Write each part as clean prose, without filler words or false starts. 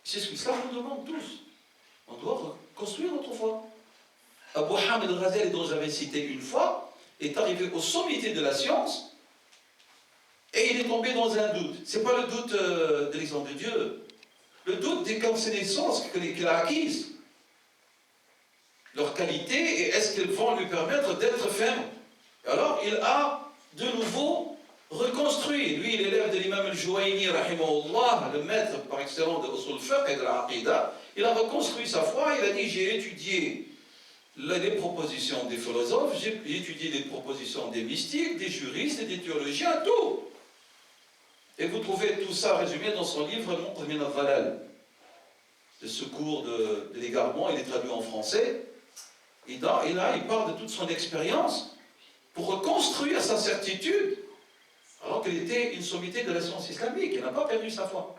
C'est ce que l'islam nous demande tous. On doit reconstruire notre foi. Abu Hamid al-Ghazali, dont j'avais cité une fois, est arrivé au sommité de la science et il est tombé dans un doute. Ce n'est pas le doute de l'exemple de Dieu. Le doute des connaissances qu'il a acquises. Leur qualité et est-ce qu'elles vont lui permettre d'être ferme. Alors il a de nouveau reconstruit. Lui, il est l'élève de l'imam al-Juwayni, rahimahullah, le maître par excellence de Usul Fiqh et de l'Aqidah. Il a reconstruit sa foi, il a dit j'ai étudié les propositions des philosophes, j'ai étudié les propositions des mystiques, des juristes et des théologiens, tout. Et vous trouvez tout ça résumé dans son livre Al-Munqidh min al-Dhalal, le secours de l'égarement. Il est traduit en français. Et là, il parle de toute son expérience pour reconstruire sa certitude, alors qu'elle était une sommité de la science islamique. Elle n'a pas perdu sa foi.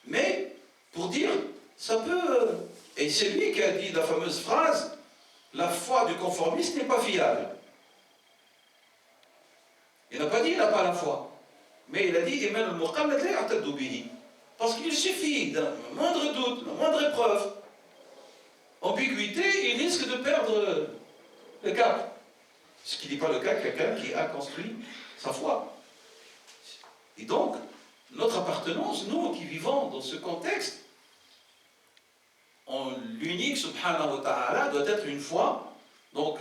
Mais, pour dire, ça peut... Et c'est lui qui a dit la fameuse phrase, la foi du conformiste n'est pas fiable. Il n'a pas dit il n'a pas la foi. Mais il a dit parce qu'il suffit d'un moindre doute, d'une moindre épreuve, ambiguïté, il risque de perdre le cap. Ce qui n'est pas le cas de quelqu'un qui a construit sa foi. Et donc, notre appartenance, nous qui vivons dans ce contexte, en l'unique subhanahu wa ta'ala doit être une foi donc,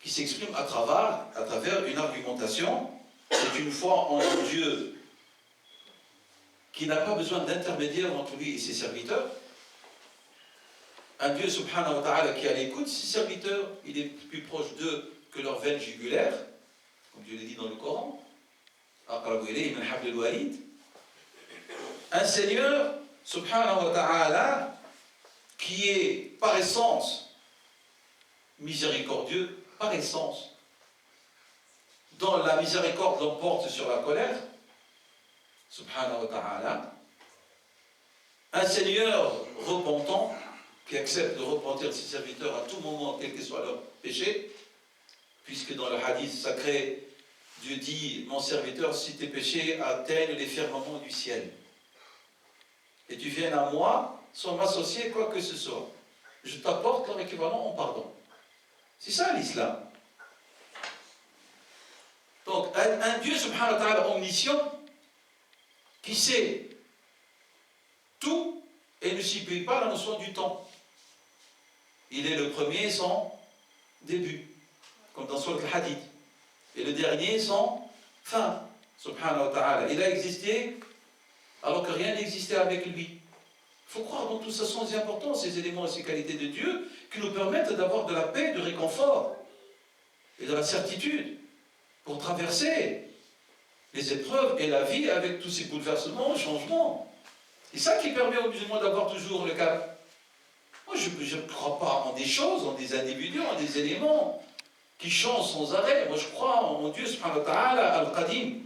qui s'exprime à travers une argumentation. C'est une foi en un Dieu qui n'a pas besoin d'intermédiaire entre lui et ses serviteurs. Un Dieu subhanahu wa ta'ala qui est à l'écoute de ses serviteurs, il est plus proche d'eux que leur veine jugulaire, comme Dieu l'a dit dans le Coran. Un Seigneur subhanahu wa ta'ala qui est par essence miséricordieux, par essence, dont la miséricorde l'emporte sur la colère, subhanahu wa ta'ala. Un Seigneur repentant, qui accepte de repentir ses serviteurs à tout moment, quel que soit leur péché, puisque dans le hadith sacré, Dieu dit, mon serviteur, si tes péchés atteignent les firmaments du ciel, et tu viennes à moi, sans m'associer quoi que ce soit, je t'apporte leur équivalent en pardon. C'est ça l'islam. Donc, un Dieu, subhanahu wa ta'ala, omniscient, qui sait tout et ne s'y paye pas la notion du temps. Il est le premier sans début, comme dans Surat al-Hadid, et le dernier sans fin, subhanahu wa ta'ala. Il a existé alors que rien n'existait avec lui. Il faut croire dans tout ça, sont importants, ces éléments et ces qualités de Dieu qui nous permettent d'avoir de la paix, du réconfort et de la certitude pour traverser les épreuves et la vie avec tous ces bouleversements, changements. C'est ça qui permet aux musulmans d'avoir toujours le cap. Moi, je ne crois pas en des choses, en des individus, en des éléments qui changent sans arrêt. Moi, je crois en Dieu, subhanahu wa ta'ala, al-Qadim.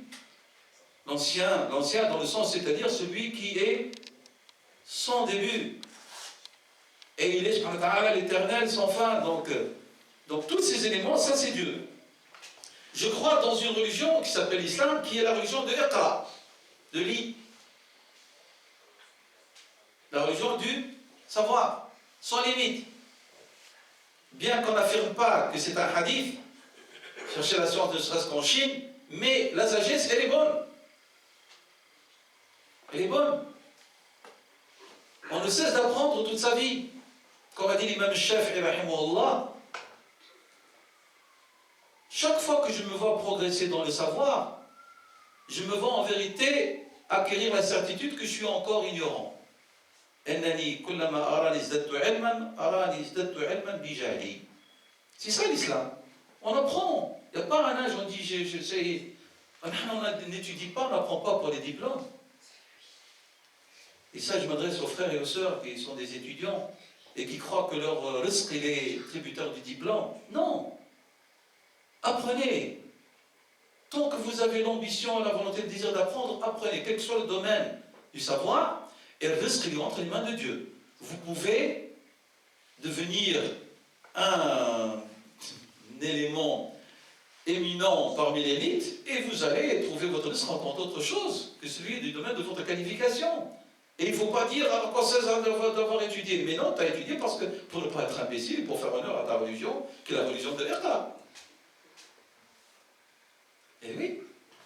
L'ancien dans le sens, c'est-à-dire celui qui est sans début. Et il est, subhanahu wa ta'ala, l'éternel sans fin. Donc tous ces éléments, ça c'est Dieu. Je crois dans une religion qui s'appelle l'islam, qui est la religion de Iqra, de lit. La religion du savoir, sans limite. Bien qu'on n'affirme pas que c'est un hadith, chercher la science ne serait-ce qu'en Chine, mais la sagesse, elle est bonne. Elle est bonne. On ne cesse d'apprendre toute sa vie. Comme a dit l'imam Shafi'i, rahimahullah, chaque fois que je me vois progresser dans le savoir, je me vois en vérité acquérir la certitude que je suis encore ignorant. C'est ça l'islam. On apprend. Il n'y a pas un âge où on dit je sais. On n'étudie pas, on n'apprend pas pour les diplômes. Et ça, je m'adresse aux frères et aux sœurs qui sont des étudiants et qui croient que leur risque est tributaire du diplôme. Non. Apprenez. Tant que vous avez l'ambition, la volonté, le désir d'apprendre, apprenez, quel que soit le domaine du savoir, et le risque est entre les mains de Dieu. Vous pouvez devenir un élément éminent parmi l'élite, et vous allez trouver votre risque en tant d'autre chose que celui du domaine de votre qualification. Et il ne faut pas dire à quoi ça sert d'avoir étudié. Mais non, tu as étudié parce que pour ne pas être imbécile et pour faire honneur à ta religion, qui est la religion de l'Irqa. Et oui,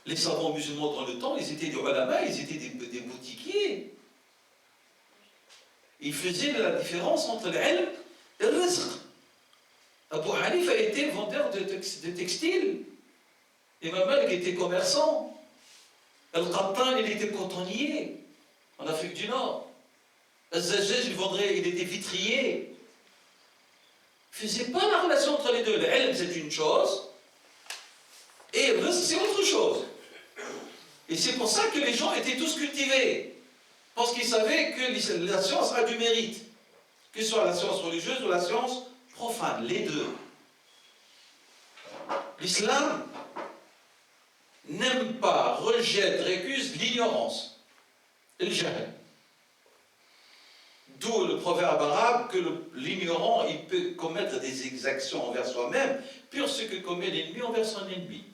les savants musulmans dans le temps, ils étaient des ulama, ils étaient des boutiquiers. Ils faisaient la différence entre l'ilm et le rizq. Abu Hanifa était vendeur de textiles. Imam Malik était commerçant. Al-Qattan, il était cotonnier en Afrique du Nord. Al-Zajjaj, il était vitrier. Il ne faisait pas la relation entre les deux. L'ilm, c'est une chose, et le rizq, c'est autre chose. Et c'est pour ça que les gens étaient tous cultivés. Parce qu'ils savaient que la science a du mérite. Que ce soit la science religieuse ou la science profane, les deux. L'islam n'aime pas, rejette, récuse l'ignorance et le jahl. D'où le proverbe arabe que l'ignorant, il peut commettre des exactions envers soi-même, pire ce que commet l'ennemi envers son ennemi.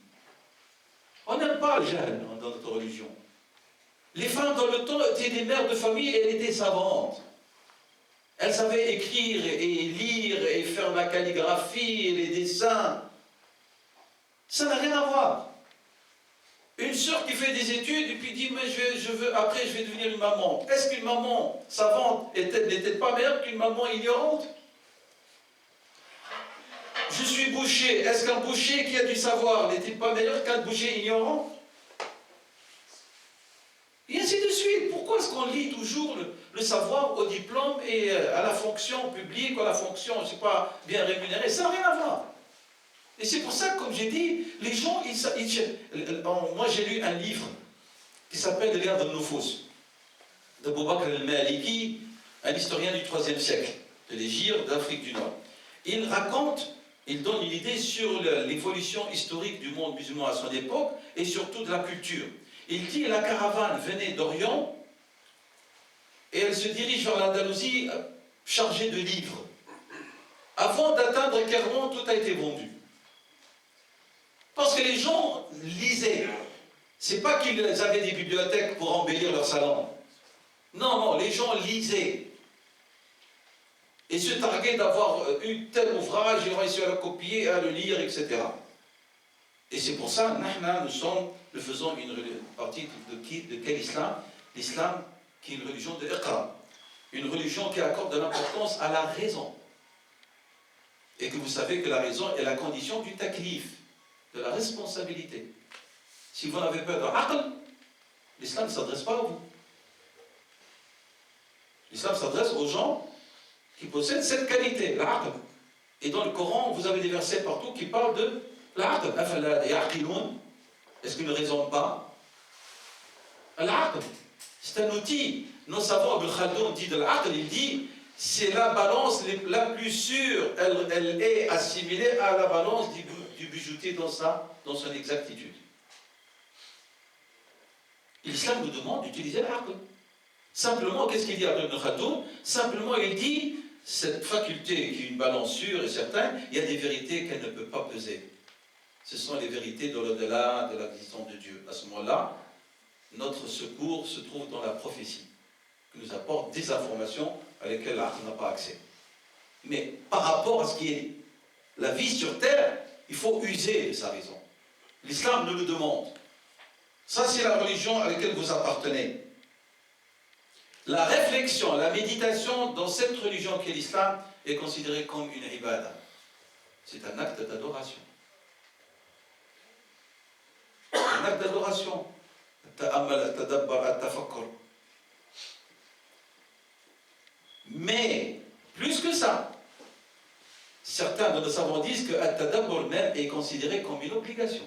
On n'aime pas le jahl dans notre religion. Les femmes dans le temps étaient des mères de famille et elles étaient savantes. Elles savaient écrire et lire et faire la calligraphie et les dessins. Ça n'a rien à voir. Une sœur qui fait des études et puis dit mais après je vais devenir une maman. Est-ce qu'une maman savante n'était pas meilleure qu'une maman ignorante? Je suis boucher. Est-ce qu'un boucher qui a du savoir n'était pas meilleur qu'un boucher ignorant? Et ainsi de suite. Pourquoi est-ce qu'on lie toujours le savoir au diplôme et à la fonction publique ou à la fonction, je ne sais pas, bien rémunérée? Ça n'a rien à voir. Et c'est pour ça que, comme j'ai dit, les gens, moi j'ai lu un livre qui s'appelle Riyad al-Nufus, de Abu Bakr al-Maliki, un historien du IIIe siècle, de l'Égypte, d'Afrique du Nord. Il raconte, il donne une idée sur l'évolution historique du monde musulman à son époque et surtout de la culture. Il dit la caravane venait d'Orient et elle se dirige vers l'Andalousie chargée de livres. Avant d'atteindre Kairouan, tout a été vendu. Parce que les gens lisaient. C'est pas qu'ils avaient des bibliothèques pour embellir leur salon. Non, non, les gens lisaient. Et se targuaient d'avoir eu tel ouvrage, ils ont réussi à le copier, à le lire, etc. Et c'est pour ça, nous faisons une partie de quel islam? L'islam qui est une religion de Iqra. Une religion qui accorde de l'importance à la raison. Et que vous savez que la raison est la condition du taklif, de la responsabilité. Si vous n'avez pas de aql, l'islam ne s'adresse pas à vous. L'islam s'adresse aux gens qui possèdent cette qualité, l'aql. Et dans le Coran, vous avez des versets partout qui parlent de l'aql. Est-ce qu'ils ne raisonnent pas? L'aql, c'est un outil. Nos savants, Ibn Khaldoun dit de l'aql, il dit c'est la balance la plus sûre. Elle est assimilée à la balance du bijoutier dans son exactitude. L'islam nous demande d'utiliser l'aql. Simplement, qu'est-ce qu'il dit à Ibn Khaldoun? Simplement, il dit cette faculté qui est une balance sûre et certaine, il y a des vérités qu'elle ne peut pas peser. Ce sont les vérités de l'au-delà, de l'existence de Dieu. À ce moment-là, notre secours se trouve dans la prophétie, qui nous apporte des informations à lesquelles l'aql n'a pas accès. Mais par rapport à ce qui est la vie sur terre, il faut user de sa raison. L'islam nous le demande. Ça, c'est la religion à laquelle vous appartenez. La réflexion, la méditation dans cette religion qu'est l'islam est considérée comme une ibada. C'est un acte d'adoration. Un acte d'adoration. Mais, plus que ça, certains de nos savants disent que At-Tadabbur même est considéré comme une obligation.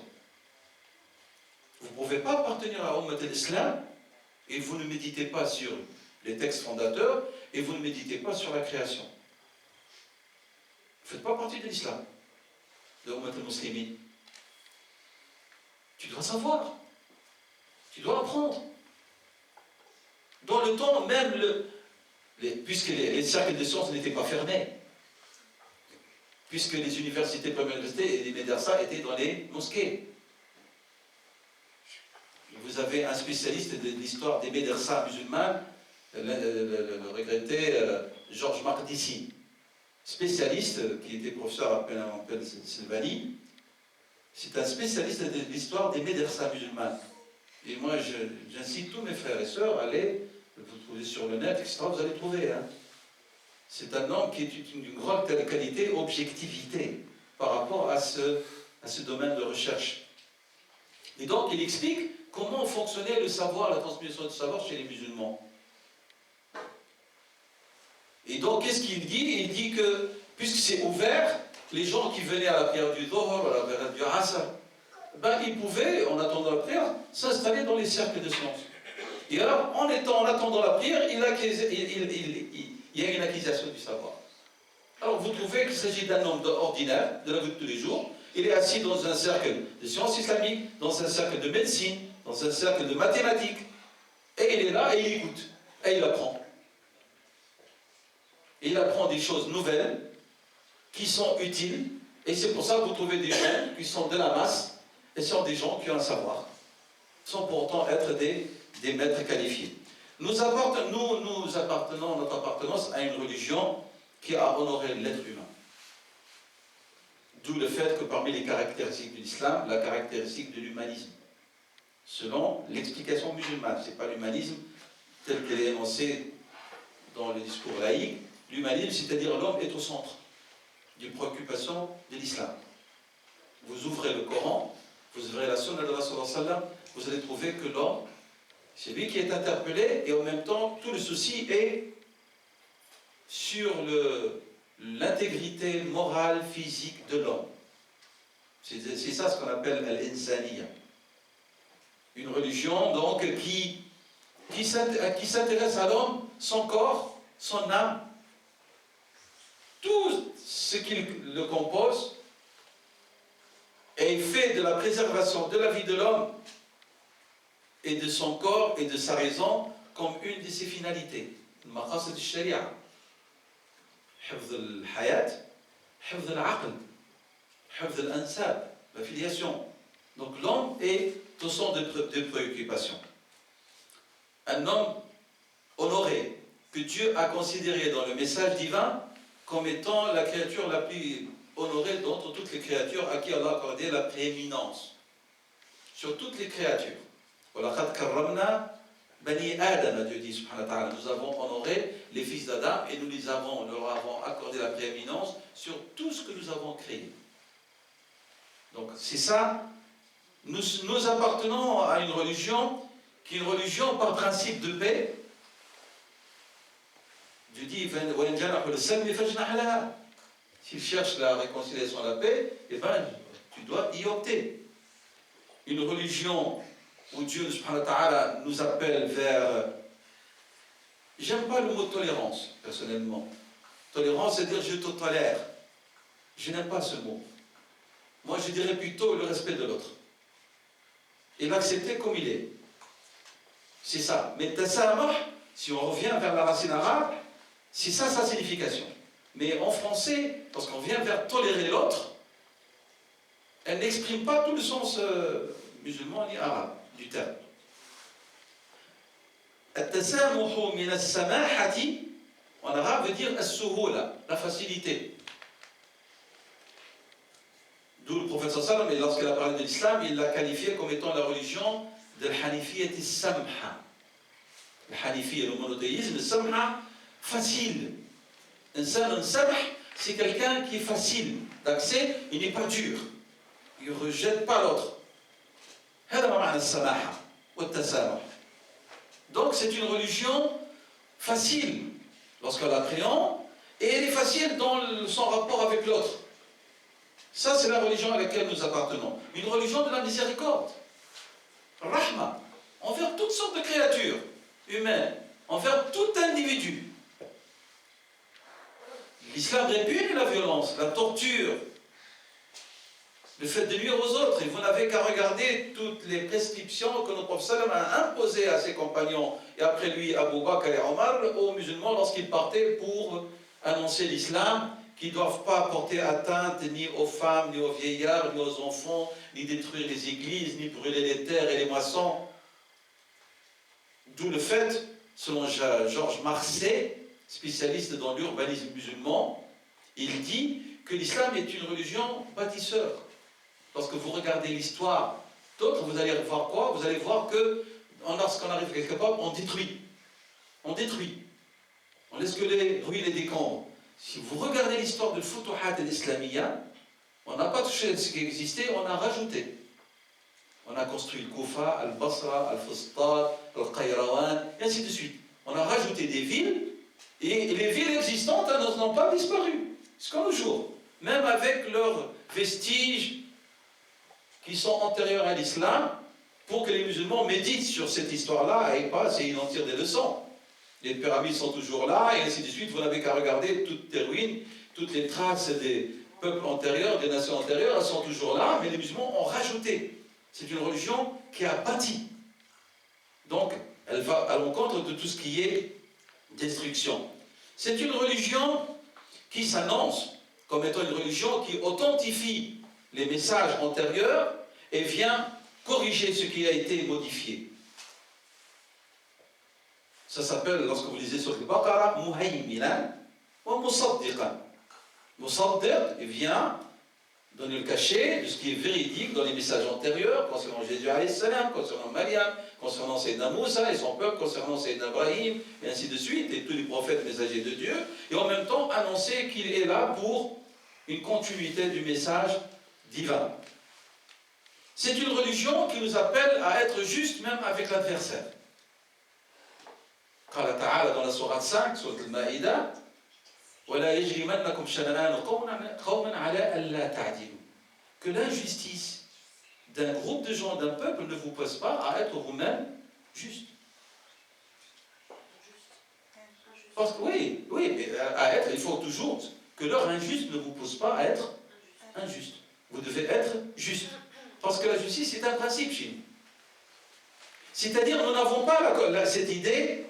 Vous ne pouvez pas appartenir à Ummat al-Islam et vous ne méditez pas sur les textes fondateurs et vous ne méditez pas sur la création. Vous ne faites pas partie de l'islam, de Ummat al-Muslimin. Tu dois savoir. Tu dois apprendre. Dans le temps, même puisque les cercles de sciences n'étaient pas fermés, puisque les universités premières et les médersa étaient dans les mosquées. Vous avez un spécialiste de l'histoire des médersa musulmanes le regretté Georges Makdissi, spécialiste qui était professeur en Pennsylvanie. C'est un spécialiste de l'histoire des médersa musulmanes. Et moi, j'incite tous mes frères et sœurs à aller, vous trouvez sur le net, etc., vous allez trouver. Hein. C'est un homme qui est d'une grande qualité, objectivité, par rapport à ce domaine de recherche. Et donc, il explique comment fonctionnait le savoir, la transmission du savoir chez les musulmans. Et donc, qu'est-ce qu'il dit? Il dit que, puisque c'est ouvert, les gens qui venaient à la prière du Dhuhr, à la prière du Asr, ben, ils pouvaient, en attendant la prière, s'installer dans les cercles de science. Et alors, en attendant la prière, il y a une acquisition du savoir. Alors, vous trouvez qu'il s'agit d'un homme ordinaire, de la vie de tous les jours. Il est assis dans un cercle de sciences islamiques, dans un cercle de médecine, dans un cercle de mathématiques. Et il est là et il écoute. Et il apprend. Et il apprend des choses nouvelles qui sont utiles. Et c'est pour ça que vous trouvez des gens qui sont de la masse et sont des gens qui ont un savoir, sans pourtant être des maîtres qualifiés. Nous appartenons, notre appartenance à une religion qui a honoré l'être humain. D'où le fait que parmi les caractéristiques de l'islam, la caractéristique de l'humanisme. Selon l'explication musulmane, ce n'est pas l'humanisme tel qu'elle est énoncée dans le discours laïque. L'humanisme, c'est-à-dire l'homme est au centre d'une préoccupation de l'islam. Vous ouvrez le Coran, vous ouvrez la sunna de Rasulullah sallallahu alayhi wa sallam, vous allez trouver que l'homme, c'est lui qui est interpellé, et en même temps, tout le souci est sur l'intégrité morale, physique de l'homme. C'est ça ce qu'on appelle l'insaniya. Une religion, donc, qui s'intéresse à l'homme, son corps, son âme, tout ce qui le compose, et fait de la préservation de la vie de l'homme et de son corps et de sa raison comme une de ses finalités. المقاصد الشريعة حفظ الحياة حفظ العقل حفظ الأنساب la filiation. Donc l'homme est au centre de préoccupation. Un homme honoré que Dieu a considéré dans le message divin comme étant la créature la plus honorée d'entre toutes les créatures à qui Allah a accordé la prééminence sur toutes les créatures. وَلَقَدْ كَرَّمْنَا بَنِي آدَمَ, Dieu dit subhanahu wa ta'ala, nous avons honoré les fils d'Adam et nous leur avons accordé la prééminence sur tout ce que nous avons créé. Donc c'est ça, nous appartenons à une religion qui est une religion par principe de paix. Dieu dit s'il cherche la réconciliation, la paix, eh ben, tu dois y opter. Une religion où Dieu subhanahu wa ta'ala nous appelle vers... J'aime pas le mot tolérance, personnellement. Tolérance, c'est dire je te tolère. Je n'aime pas ce mot. Moi, je dirais plutôt le respect de l'autre. Et l'accepter comme il est. C'est ça. Mais tasamah, si on revient vers la racine arabe, c'est ça sa signification. Mais en français, lorsqu'on vient vers tolérer l'autre, elle n'exprime pas tout le sens musulman ni arabe du terme. At-tasamuhu min as-samahati, en arabe veut dire as-suhula, la facilité. D'où le prophète sallallahu alayhi wa sallam, lorsqu'il a parlé de l'islam, il l'a qualifié comme étant la religion de l'hanifiyat as-samha. Le hanifiyya, le monothéisme, le samha, facile. Un samh, c'est quelqu'un qui est facile d'accès, il n'est pas dur. Il ne rejette pas l'autre. Donc c'est une religion facile lorsqu'on l'appréhende, et elle est facile dans son rapport avec l'autre. Ça, c'est la religion à laquelle nous appartenons. Une religion de la miséricorde. Rahma, envers toutes sortes de créatures humaines, envers tout individu. L'islam répugne la violence, la torture, le fait de nuire aux autres. Et vous n'avez qu'à regarder toutes les prescriptions que notre prophète a imposées à ses compagnons, et après lui, Abu Bakr et Omar, aux musulmans lorsqu'ils partaient pour annoncer l'islam, qui ne doivent pas porter atteinte ni aux femmes, ni aux vieillards, ni aux enfants, ni détruire les églises, ni brûler les terres et les moissons. D'où le fait selon Georges Marcet, spécialiste dans l'urbanisme musulman, il dit que l'islam est une religion bâtisseur. Lorsque vous regardez l'histoire d'autres, vous allez voir quoi? Vous allez voir que lorsqu'on arrive quelque part, on détruit. On détruit. On laisse que les ruines et les décombres. Si vous regardez l'histoire de Futuhat al-Islamiyya, on n'a pas touché ce qui existait, on a rajouté. On a construit le Koufa, Al-Basra, Al-Fustat, Al-Qayrawan, et ainsi de suite. On a rajouté des villes, et les villes existantes n'ont pas disparu. Jusqu'à nos jours. Même avec leurs vestiges qui sont antérieurs à l'islam, pour que les musulmans méditent sur cette histoire-là et passent et ils en tirent des leçons. Les pyramides sont toujours là, et ainsi de suite. Vous n'avez qu'à regarder toutes les ruines, toutes les traces des peuples antérieurs, des nations antérieures, elles sont toujours là, mais les musulmans ont rajouté. C'est une religion qui a bâti. Donc, elle va à l'encontre de tout ce qui est destruction. C'est une religion qui s'annonce comme étant une religion qui authentifie les messages antérieurs et vient corriger ce qui a été modifié. Ça s'appelle, lorsque vous lisez sur le Baqara, Muhayminan ou Musaddiqan. Musaddiq, il vient donner le cachet de ce qui est véridique dans les messages antérieurs, concernant Jésus alayhi salam, concernant Maryam, concernant Sayyidina Moussa et son peuple, concernant Sayyidina Ibrahim, et ainsi de suite, et tous les prophètes messagers de Dieu, et en même temps annoncer qu'il est là pour une continuité du message divin. C'est une religion qui nous appelle à être juste même avec l'adversaire. قال تعالى dans la sourate 5, sourate Al-Maïda, وَلَا يَجْرِمَنَّكُمْ شَنَآنُ قَوْمًا عَلَىٰ أَلَّا تَعْدِلُوا. Que l'injustice d'un groupe de gens, d'un peuple ne vous pousse pas à être vous-même juste. Parce que oui, mais à être, il faut toujours que leur injuste ne vous pousse pas à être injuste. Vous devez être juste. Parce que la justice est un principe chez nous. C'est-à-dire, nous n'avons pas cette idée,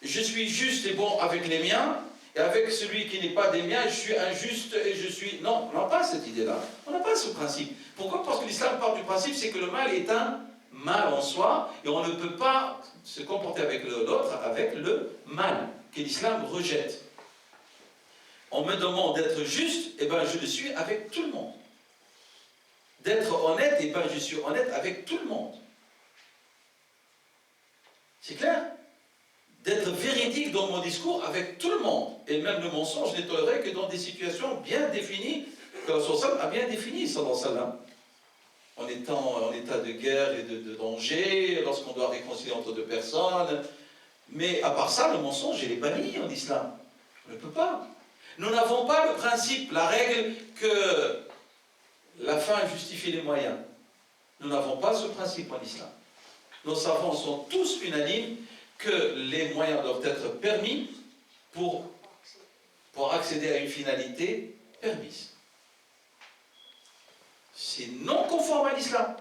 je suis juste et bon avec les miens, et avec celui qui n'est pas des miens, je suis injuste et je suis... Non, on n'a pas cette idée-là. On n'a pas ce principe. Pourquoi? Parce que l'islam part du principe, c'est que le mal est un mal en soi, et on ne peut pas se comporter avec l'autre avec le mal, que l'islam rejette. On me demande d'être juste, et bien je le suis avec tout le monde. D'être honnête, et bien je suis honnête avec tout le monde. C'est clair? D'être véridique dans mon discours avec tout le monde. Et même le mensonge n'est toléré que dans des situations bien définies, que le Rasul a bien définies, sallallahu alayhi wa sallam. En étant en état de guerre et de danger, lorsqu'on doit réconcilier entre deux personnes. Mais à part ça, le mensonge, il est banni en islam. On ne peut pas. Nous n'avons pas le principe, la règle que la fin justifie les moyens. Nous n'avons pas ce principe en islam. Nos savants sont tous unanimes que les moyens doivent être permis pour accéder à une finalité permise. C'est non conforme à l'islam.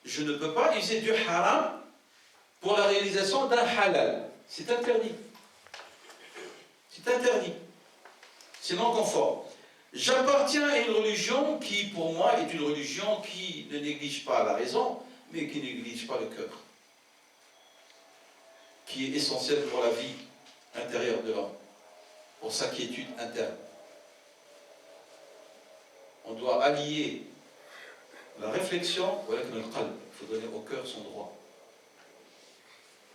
Je ne peux pas user du haram pour la réalisation d'un halal. C'est interdit. C'est interdit. C'est non conforme. J'appartiens à une religion qui, pour moi, est une religion qui ne néglige pas la raison, mais qui ne néglige pas le cœur, qui est essentielle pour la vie intérieure de l'homme, pour sa quiétude interne. On doit allier la réflexion avec le qalb. Il faut donner au cœur son droit.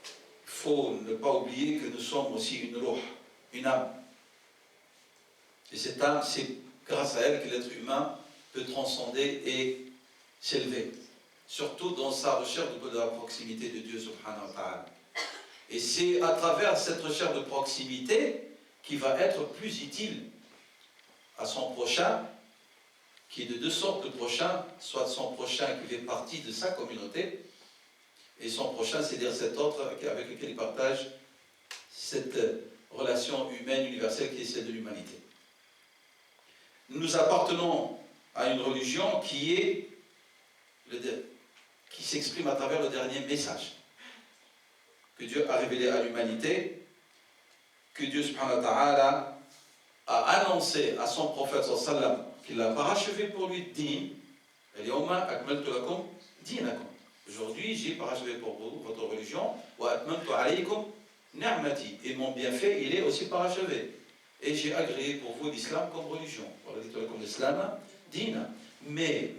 Il faut ne pas oublier que nous sommes aussi une ruh, une âme. Et cette âme, c'est grâce à elle que l'être humain peut transcender et s'élever. Surtout dans sa recherche de la proximité de Dieu subhanahu wa ta'ala. Et c'est à travers cette recherche de proximité qui va être plus utile à son prochain, qui est de deux sortes de prochains, soit son prochain qui fait partie de sa communauté, et son prochain, c'est-à-dire cet autre avec lequel il partage cette relation humaine universelle qui est celle de l'humanité. Nous appartenons à une religion qui s'exprime à travers le dernier message que Dieu a révélé à l'humanité, que Dieu subhanahu wa ta'ala a annoncé à son prophète sallallahu alayhi wa sallam qu'il a parachevé pour lui din. Aujourd'hui j'ai parachevé pour vous votre religion, wa atmamtu alaykum ni'mati. Et mon bienfait, il est aussi parachevé. Et j'ai agréé pour vous l'islam comme religion. Comme l'islam, dîne. Mais,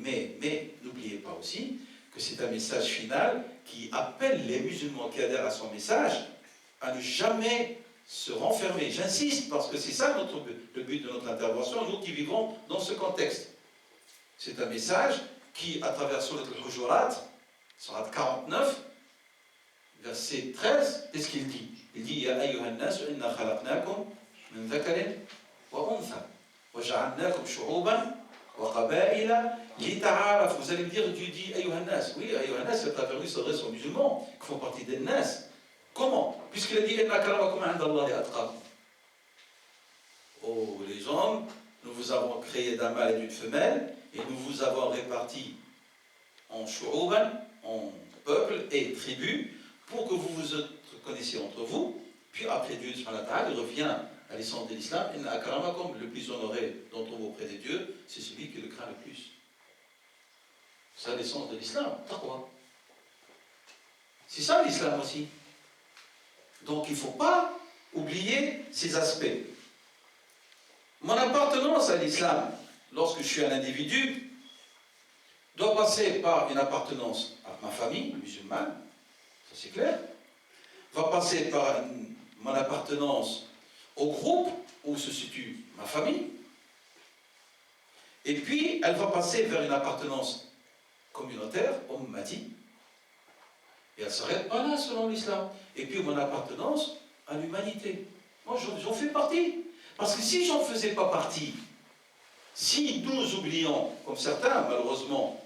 n'oubliez pas aussi que c'est un message final qui appelle les musulmans qui adhèrent à son message à ne jamais se renfermer. J'insiste parce que c'est ça le but de notre intervention, nous qui vivons dans ce contexte. C'est un message qui, à travers Surat al-Hujurat, Surat 49, verset 13, qu'est-ce qu'il dit? Il dit Ya ayyuhan nas inna khalaqnakum min dhakarin wa untha wa ja'alnakum shu'uban wa qaba'ila lita'arafu. Vous allez me dire, tu dis ayyuhan nas. Oui, ayyuhan nas, c'est intervenu s'adresse aux musulmans qui font partie des nas. Comment? Puisqu'il a dit inna akramakum 'inda Allahi atqakum. Oh les hommes, nous vous avons créé d'un mâle et d'une femelle et nous vous avons répartis en shu'uban, en peuple et tribus, pour que vous vous connaissiez entre vous. Puis après Dieu subhanahu wa ta'ala, il revient à l'essence de l'islam. Inna akramakum, le plus honoré d'entre vous auprès de Dieu, c'est celui qui le craint le plus. C'est l'essence de l'islam. Taqwa. C'est ça l'islam aussi. Donc il ne faut pas oublier ces aspects. Mon appartenance à l'islam, lorsque je suis un individu, doit passer par une appartenance à ma famille musulmane, ça c'est clair, va passer par mon appartenance au groupe où se situe ma famille, et puis elle va passer vers une appartenance communautaire, ummati, et elle ne s'arrête pas là selon l'islam, et puis mon appartenance à l'humanité. Moi j'en fais partie, parce que si j'en faisais pas partie, si nous oublions, comme certains malheureusement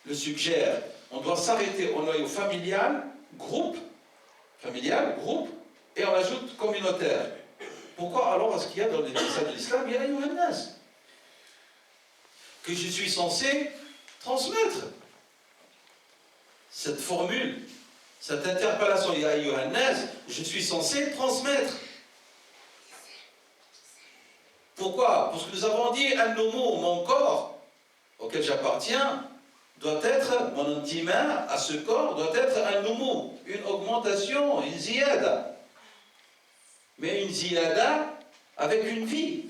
le suggèrent, on doit s'arrêter, on est au familial, groupe, et on ajoute communautaire. Pourquoi alors est-ce qu'il y a dans les messages de l'islam, il y a ayyuhan nas, que je suis censé transmettre cette formule, cette interpellation, ya ayyuhan nas, je suis censé transmettre. Pourquoi? Parce que nous avons dit an-numu, mon corps auquel j'appartiens, doit être, mon intima à ce corps doit être un numu, une augmentation, une ziyada. Mais une ziyada avec une vie.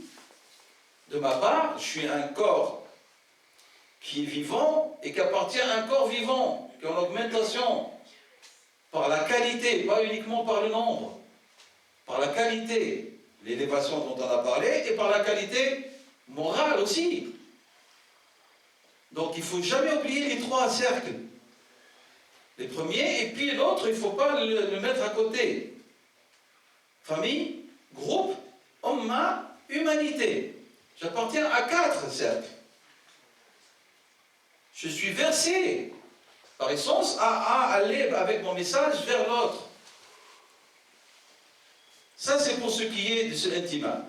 De ma part, je suis un corps qui est vivant et qui appartient à un corps vivant, qui est en augmentation par la qualité, pas uniquement par le nombre, par la qualité, l'élévation dont on a parlé, et par la qualité morale aussi. Donc il ne faut jamais oublier les trois cercles. Les premiers, et puis l'autre, il ne faut pas le mettre à côté. Famille, groupe, umma, humanité. J'appartiens à 4 cercles. Je suis versé, par essence, à aller avec mon message vers l'autre. Ça, c'est pour ce qui est de ce intima.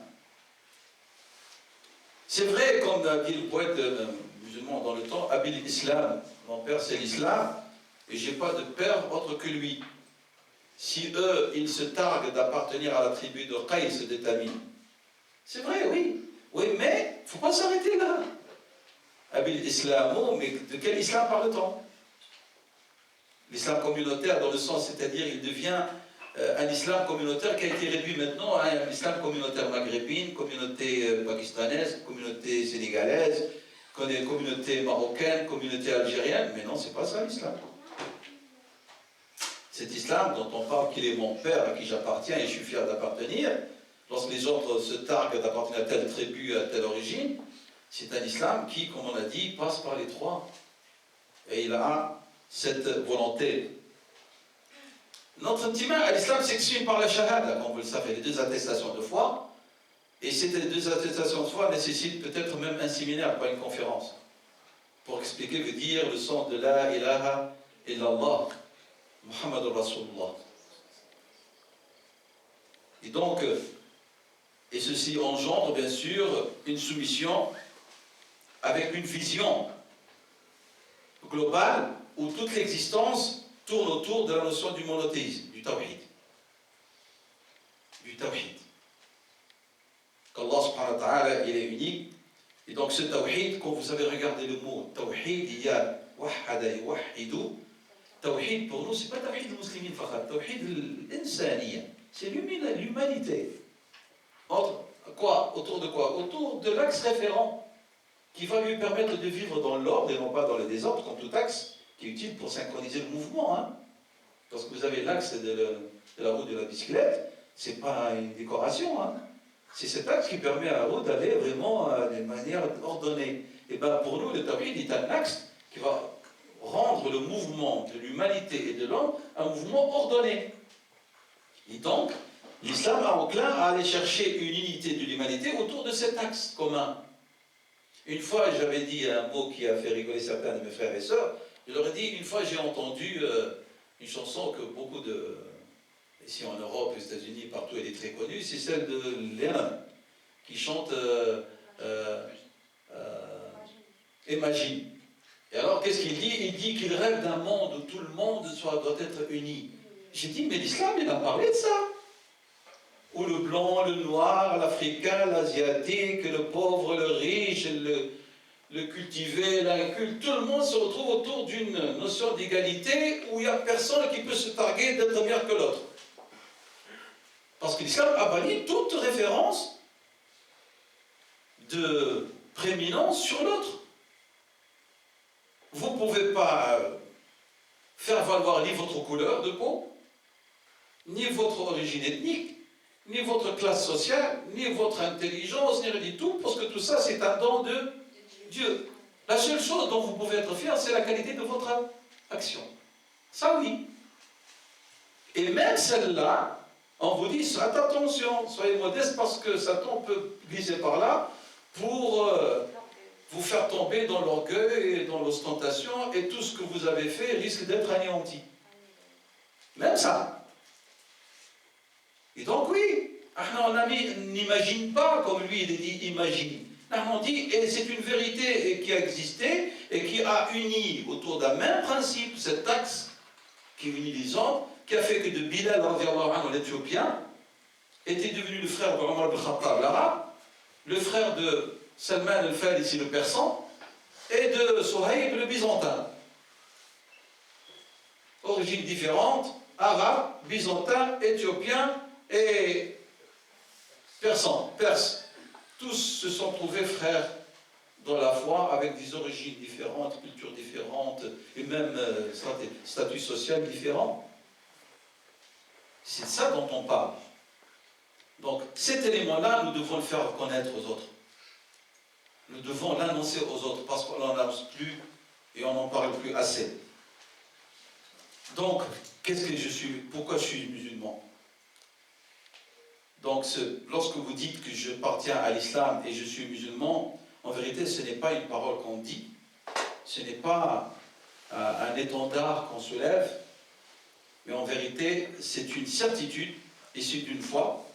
C'est vrai, comme a dit le poète musulman dans le temps, Abil Islam, mon père c'est l'islam, et je n'ai pas de père autre que lui. Si eux, ils se targuent d'appartenir à la tribu de Qais de Tamim, c'est vrai, oui. Oui, mais il ne faut pas s'arrêter là. Abil Islam, mais de quel islam parle-t-on? L'islam communautaire, dans le sens, c'est-à-dire, il devient un islam communautaire qui a été réduit maintenant à un islam communautaire maghrébine, communauté pakistanaise, communauté sénégalaise, communauté marocaine, communauté algérienne. Mais non, c'est pas ça l'islam. Cet islam dont on parle qu'il est mon père, à qui j'appartiens et je suis fier d'appartenir, lorsque les autres se targuent d'appartenir à telle tribu, à telle origine, c'est un islam qui, comme on a dit, passe par les trois. Et il a cette volonté. Notre intima à l'islam s'exprime par la shahada, comme vous le savez, les 2 attestations de foi. Et ces 2 attestations de foi nécessitent peut-être même un séminaire, pas une conférence, pour expliquer, veut dire le sens de la ilaha illallah, Muhammadur Rasulullah. Et donc, et ceci engendre bien sûr une soumission avec une vision globale où toute l'existence tourne autour de la notion du monothéisme, du tawhid. Du tawhid. Qu'Allah subhanahu wa ta'ala, il est unique. Et donc ce tawhid, quand vous avez regardé le mot tawhid, il y a wahhada yuwahhidu, Tawhid pour nous, c'est pas Tawhid al-Muslimin faqat, Tawhid al-Insaniya. C'est l'humanité. Autour de quoi? Autour de l'axe référent qui va lui permettre de vivre dans l'ordre et non pas dans le désordre, comme tout axe qui est utile pour synchroniser le mouvement. Hein. Lorsque vous avez l'axe de la route de la bicyclette, c'est pas une décoration. Hein. C'est cet axe qui permet à la route d'aller vraiment d'une manière ordonnée. Et bien pour nous, le Tawhid est un axe qui va rendre le mouvement de l'humanité et de l'homme un mouvement ordonné. Et donc, l'islam a enclin à aller chercher une unité de l'humanité autour de cet axe commun. Une fois, j'avais dit un mot qui a fait rigoler certains de mes frères et sœurs. Je leur ai dit, une fois j'ai entendu une chanson que beaucoup de... Ici en Europe, aux États-Unis, partout, elle est très connue, c'est celle de Léon, qui chante Imagine. Et alors, qu'est-ce qu'il dit? Il dit qu'il rêve d'un monde où tout le monde doit être uni. J'ai dit, mais l'islam, il a parlé de ça. Où le blanc, le noir, l'africain, l'asiatique, le pauvre, le riche, le cultivé, l'inculte, tout le monde se retrouve autour d'une notion d'égalité où il n'y a personne qui peut se targuer d'être meilleur que l'autre. Parce que l'islam a banni toute référence de prééminence sur l'autre. Vous ne pouvez pas faire valoir ni votre couleur de peau, ni votre origine ethnique, ni votre classe sociale, ni votre intelligence, ni rien du tout, parce que tout ça, c'est un don de Dieu. La seule chose dont vous pouvez être fier, c'est la qualité de votre action. Ça, oui. Et même celle-là, on vous dit, faites attention, soyez modeste, parce que Satan peut glisser par là pour vous faire tomber dans l'orgueil et dans l'ostentation, et tout ce que vous avez fait risque d'être anéanti. Même ça. Et donc oui, on n'imagine pas, comme lui il a dit, imagine. On dit, et c'est une vérité qui a existé et qui a uni autour d'un même principe, cet axe qui unit les hommes, qui a fait que de Bilal, l'Éthiopien, était devenu le frère de Omar ibn Khattab, l'arabe, le frère de Salman al-Farisi, le persan, et de Suhaib, le byzantin. Origines différentes, arabe, byzantin, éthiopien et perse. Tous se sont trouvés frères dans la foi avec des origines différentes, cultures différentes et même statuts sociaux différents. C'est de ça dont on parle. Donc cet élément-là, nous devons le faire connaître aux autres. Nous devons l'annoncer aux autres parce qu'on n'en annonce plus et on n'en parle plus assez. Donc, pourquoi je suis musulman? Donc, lorsque vous dites que je appartiens à l'islam et je suis musulman, en vérité, ce n'est pas une parole qu'on dit, ce n'est pas un étendard qu'on soulève, mais en vérité, c'est une certitude issue d'une foi,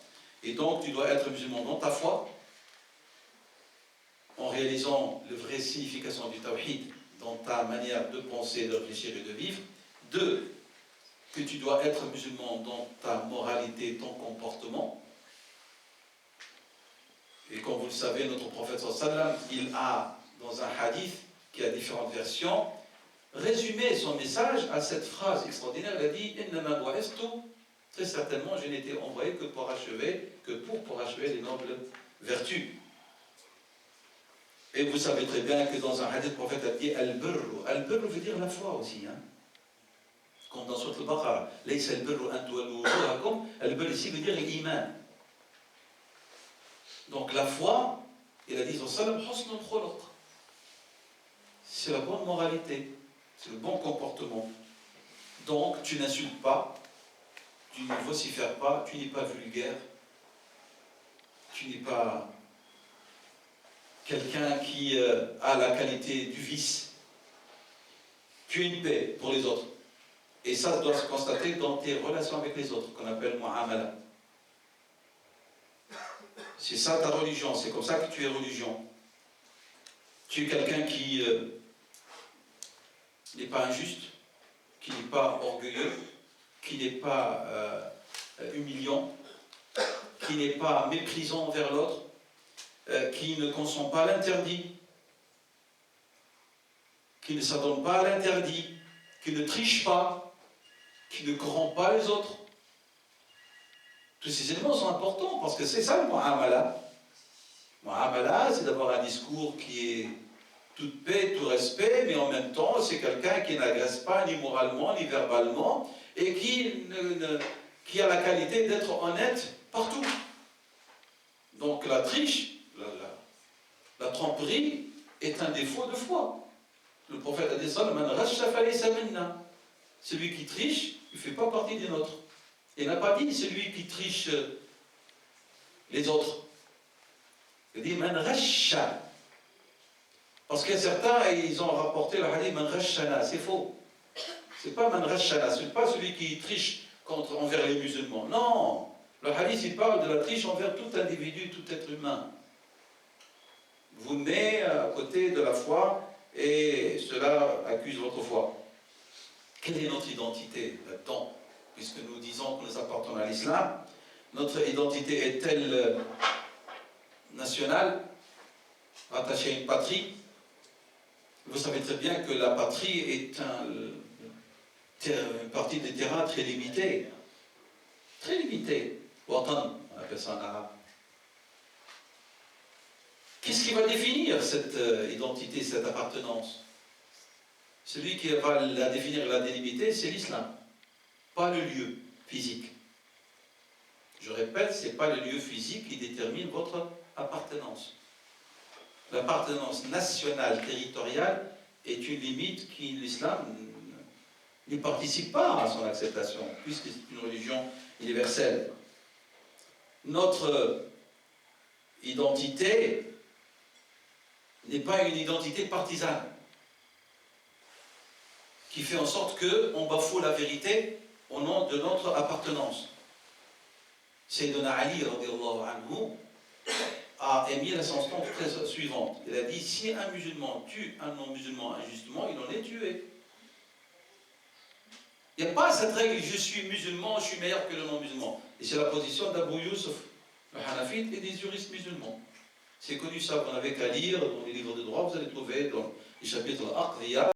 et donc tu dois être musulman dans ta foi, en réalisant la vraie signification du tawhid dans ta manière de penser, de réfléchir et de vivre. 2, que tu dois être musulman dans ta moralité, ton comportement. Et comme vous le savez, notre prophète sallam, il a, dans un hadith qui a différentes versions, résumé son message à cette phrase extraordinaire. Il a dit « Innama bu'istu » très certainement, je n'ai été envoyé que pour achever les nobles vertus. Et vous savez très bien que dans un hadith, le prophète a dit « Al-birru ». Al-birru veut dire la foi aussi, hein. Comme dans Sourate al-Baqarah, « Laysa al-birru an tuwallu wujuhakum ». Al-birru ici veut dire l'iman. Donc la foi, il a dit sallam husnul khuluq. C'est la bonne moralité, c'est le bon comportement. Donc tu n'insultes pas, tu ne vocifères pas, tu n'es pas vulgaire, tu n'es pas quelqu'un qui a la qualité du vice. Tu es une paix pour les autres. Et ça doit se constater dans tes relations avec les autres, qu'on appelle mu'amala. C'est ça ta religion, c'est comme ça que tu es religion. Tu es quelqu'un qui n'est pas injuste, qui n'est pas orgueilleux, qui n'est pas humiliant, qui n'est pas méprisant envers l'autre, qui ne consent pas l'interdit, qui ne s'adonne pas à l'interdit, qui ne triche pas, qui ne corrompt pas les autres. Tous ces éléments sont importants parce que c'est ça le mu'amala. Mu'amala, c'est d'avoir un discours qui est toute paix, tout respect, mais en même temps, c'est quelqu'un qui n'agresse pas ni moralement, ni verbalement, et qui a la qualité d'être honnête partout. Donc la triche, la tromperie est un défaut de foi. Le prophète a dit ça, celui qui triche, il ne fait pas partie des nôtres. Il n'a pas dit celui qui triche les autres. Il dit man rasha. Parce que certains, ils ont rapporté le hadith man rashana, c'est faux. C'est pas man rashana, c'est pas celui qui triche envers les musulmans. Non, le hadith il parle de la triche envers tout individu, tout être humain. Vous met à côté de la foi et cela accuse votre foi. Quelle est notre identité là-dedans? Puisque nous disons que nous appartenons à l'islam, notre identité est-elle nationale, attachée à une patrie? Vous savez très bien que la patrie est une partie des terrains très limitée. Très limitée. Watan, on appelle ça en arabe. Qu'est-ce qui va définir cette identité, cette appartenance? Celui qui va la définir, la délimiter, c'est l'islam, pas le lieu physique. Je répète, ce n'est pas le lieu physique qui détermine votre appartenance. L'appartenance nationale, territoriale, est une limite qui, l'islam, ne participe pas à son acceptation, puisque c'est une religion universelle. Notre identité n'est pas une identité partisane, qui fait en sorte qu'on bafoue la vérité au nom de notre appartenance. Sayyidina Ali, radiyallahu anhu, a émis la sentence suivante. Il a dit, si un musulman tue un non-musulman injustement, il en est tué. Il n'y a pas cette règle, je suis musulman, je suis meilleur que le non-musulman. Et c'est la position d'Abu Yusuf, le Hanafite, et des juristes musulmans. C'est connu ça, vous n'avez qu'à lire dans les livres de droit, vous allez trouver dans les chapitres Aqdiya.